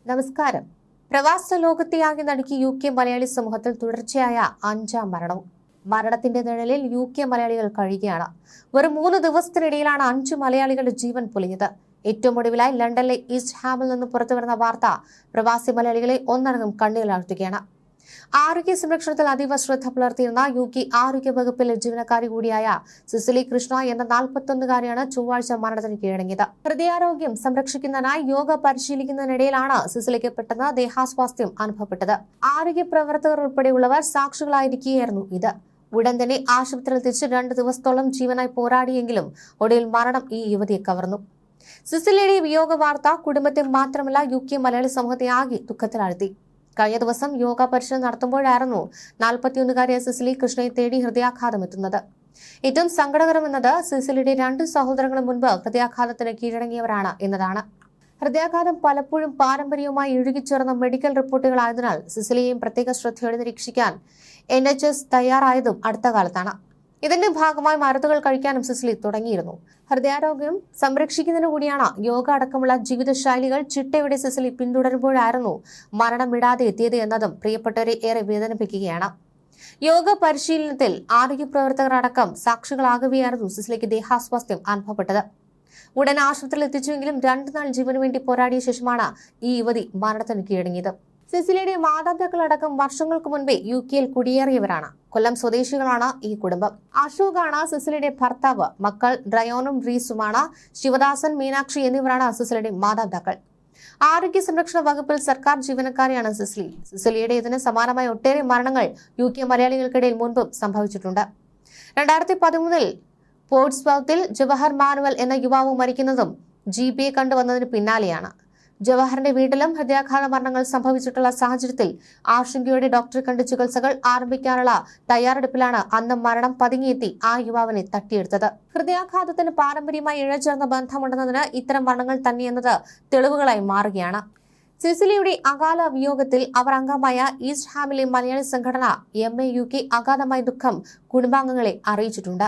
നമസ്കാരം. പ്രവാസ ലോകത്തെയാകെ നടുക്കി UK മലയാളി സമൂഹത്തിൽ തുടർച്ചയായ 5ാം മരണവും. മരണത്തിന്റെ നിഴലിൽ UK മലയാളികൾ കഴിയുകയാണ്. വെറും 3 ദിവസത്തിനിടയിലാണ് 5 മലയാളികളുടെ ജീവൻ പൊലിഞ്ഞത്. ഏറ്റവും ഒടുവിലായി ലണ്ടനിലെ ഈസ്റ്റ് ഹാമിൽ നിന്ന് പുറത്തുവരുന്ന വാർത്ത പ്രവാസി മലയാളികളെ ഒന്നടങ്കം കണ്ണീരിലാഴ്ത്തുകയാണ്. ആരോഗ്യ സംരക്ഷണത്തിൽ അതീവ ശ്രദ്ധ പുലർത്തിയിരുന്ന UK ആരോഗ്യ വകുപ്പിലെ ജീവനക്കാരി കൂടിയായ സിസിലി കൃഷ്ണ എന്ന 41-കാരിയാണ് ചൊവ്വാഴ്ച മരണത്തിന് കീഴടങ്ങിയത്. ഹൃദയാരോഗ്യം സംരക്ഷിക്കുന്നതിനായി യോഗ പരിശീലിക്കുന്നതിനിടയിലാണ് സിസിലിക്ക് പെട്ടെന്ന് ദേഹാസ്വാസ്ഥ്യം അനുഭവപ്പെട്ടത്. ആരോഗ്യ പ്രവർത്തകർ ഉൾപ്പെടെയുള്ളവർ സാക്ഷികളായിരിക്കുകയായിരുന്നു ഇത്. ഉടൻ തന്നെ ആശുപത്രിയിൽ എത്തിച്ച് 2 ദിവസത്തോളം ജീവനായി പോരാടിയെങ്കിലും ഒടുവിൽ മരണം ഈ യുവതിയെ കവർന്നു. സിസിലിയുടെ വിയോഗ വാർത്ത കുടുംബത്തെ മാത്രമല്ല UK മലയാളി സമൂഹത്തെ ആകെ ദുഃഖത്തിലാഴ്ത്തി. കഴിഞ്ഞ ദിവസം യോഗ പരിശീലനം നടത്തുമ്പോഴായിരുന്നു 41-കാരിയായ സിസിലി കൃഷ്ണയെ തേടി ഹൃദയാഘാതം എത്തുന്നത്. ഏറ്റവും സങ്കടകരമെന്നത് സിസിലിയുടെ 2 സഹോദരങ്ങളും മുൻപ് ഹൃദയാഘാതത്തിന് കീഴടങ്ങിയവരാണ് എന്നതാണ്. ഹൃദയാഘാതം പലപ്പോഴും പാരമ്പര്യവുമായി ഇഴുകിച്ചേർന്ന മെഡിക്കൽ റിപ്പോർട്ടുകളായതിനാൽ സിസിലിയെയും പ്രത്യേക ശ്രദ്ധയോടെ നിരീക്ഷിക്കാൻ NHS തയ്യാറായതും അടുത്ത കാലത്താണ്. ഇതിന്റെ ഭാഗമായി മരുന്നുകൾ കഴിക്കാനും സിസിലി തുടങ്ങിയിരുന്നു. ഹൃദയാരോഗ്യം സംരക്ഷിക്കുന്നതിനു കൂടിയാണ് യോഗ അടക്കമുള്ള ജീവിതശൈലികൾ ചിട്ടയോടെ സിസിലി പിന്തുടരുമ്പോഴായിരുന്നു മരണം വിടാതെ എത്തിയത് എന്നതും പ്രിയപ്പെട്ടവരെ ഏറെ വേദനിപ്പിക്കുകയാണ്. യോഗ പരിശീലനത്തിൽ ആരോഗ്യ പ്രവർത്തകർ അടക്കം സാക്ഷികളാകവെയായിരുന്നു സിസിലിക്ക് ദേഹാസ്വാസ്ഥ്യം അനുഭവപ്പെട്ടത്. ഉടൻ ആശുപത്രിയിൽ എത്തിച്ചുവെങ്കിലും 2 നാൾ ജീവനു വേണ്ടി പോരാടിയ ശേഷമാണ് ഈ യുവതി മരണത്തിന് കീഴടങ്ങിയത്. സിസിലിയുടെ മാതാപിതാക്കളടക്കം വർഷങ്ങൾക്ക് മുൻപേ UKയിൽ കുടിയേറിയവരാണ്. കൊല്ലം സ്വദേശികളാണ് ഈ കുടുംബം. അശോകാണ് സിസിലിയുടെ ഭർത്താവ്. മക്കൾ ഡ്രയോനും റീസുമാണ്. ശിവദാസൻ, മീനാക്ഷി എന്നിവരാണ് സിസിലിയുടെ മാതാപിതാക്കൾ. ആരോഗ്യ സംരക്ഷണ വകുപ്പിൽ സർക്കാർ ജീവനക്കാരിയാണ് സിസിലി. സിസിലിയുടെ ഇതിന് സമാനമായ ഒട്ടേറെ മരണങ്ങൾ UK മലയാളികൾക്കിടയിൽ മുൻപും സംഭവിച്ചിട്ടുണ്ട്. 2013-ൽ പോർട്സ്മൗത്തിൽ ജവഹർ മാനുവൽ എന്ന യുവാവ് മരിക്കുന്നതും GPയെ കണ്ടുവന്നതിന് പിന്നാലെയാണ്. ജവഹറിന്റെ വീട്ടിലും ഹൃദയാഘാത മരണങ്ങൾ സംഭവിച്ചിട്ടുള്ള സാഹചര്യത്തിൽ ആശങ്കയോടെ ഡോക്ടറെ കണ്ട് ചികിത്സകൾ ആരംഭിക്കാനുള്ള തയ്യാറെടുപ്പിലാണ് അന്ന് മരണം പതുങ്ങിയെത്തി ആ യുവാവിനെ തട്ടിയെടുത്തത്. ഹൃദയാഘാതത്തിന് പാരമ്പര്യമായി ഇഴചേർന്ന ബന്ധമുണ്ടെന്നതിന് ഇത്തരം മരണങ്ങൾ തന്നെയെന്നത് തെളിവുകളായി മാറുകയാണ്. സിസിലിയുടെ അകാല വിയോഗത്തിൽ അവർ അംഗമായ ഈസ്റ്റ് ഹാമിലെ മലയാളി സംഘടന MA UK അഗാധമായ ദുഃഖം കുടുംബാംഗങ്ങളെ അറിയിച്ചിട്ടുണ്ട്.